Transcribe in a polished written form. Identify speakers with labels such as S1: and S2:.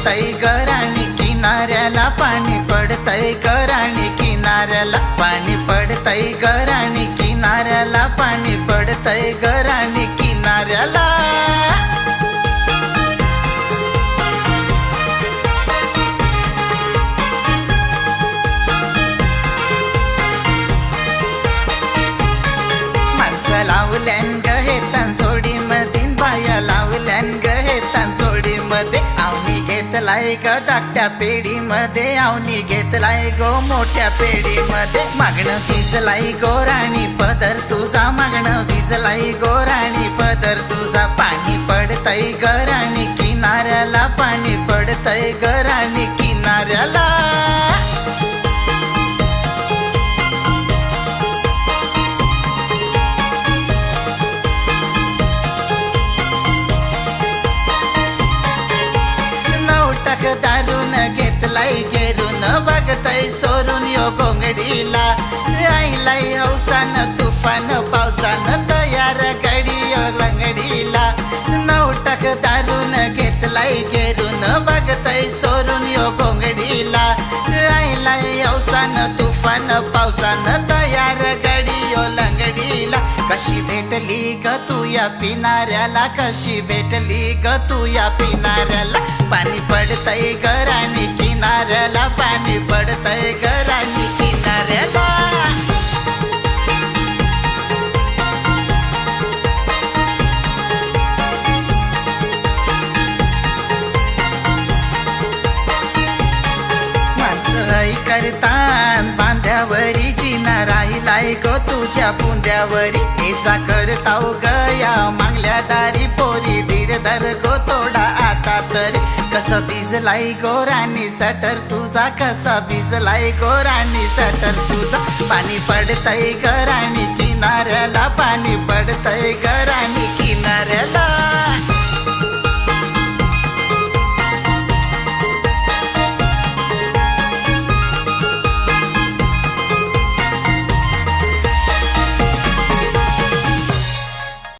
S1: पडतय गराणी किनाऱ्याला पाणी पडतय गराणी किनाऱ्याला पाणी पडतय गराणी किनाऱ्याला पाणी पडतय गराणी किनाऱ्याला माणसं लावल्यान ग हे तांजोडी मधीन बाया लावल्यान ग हे तांजोडी मध्ये आवनी घेतलाय ग धाकट्या पेढी मध्ये आवनी घेतलाय गो मोठ्या पेढी मध्ये मागणं भिजलाय गोराणी पदर तुझा मागणं भिजलाय गोराणी पदर तुझा पाणी पडतय गराणी किनाऱ्याला पाणी पडतय गराणी किनाऱ्याला दारून घेतलाय घेरून बघतय सोरून यो गोंगडीला आईलाय हौसान तुफान पावसान तयार गडी यो लंगडीला 9 दारून घेतलाय घेरून बघतय सोरून यो गोंगडीला आईलाय हौसान तुफान पावसान तयार गडी यो लंगडीला कशी भेटली ग तू या पिनाऱ्याला कशी भेटली ग तू या पिनाऱ्याला पाणी पडतय गराणी किनाऱ्याला पाणी पडतय गराणी किनाऱ्याला माणसं करतान बांध्यावरी जिना राहिलाय गो तुझ्या बुंद्यावरी ऐसा करताव गया मागल्या दारी पोरी धीर धर गो तोडा आता तर कसं भिजलाय गोराणी सटर तुझा कसा भिजलाय गोराणी सटर तुझा पाणी पडतय गराणी किनाऱ्याला पाणी पडतय गराणी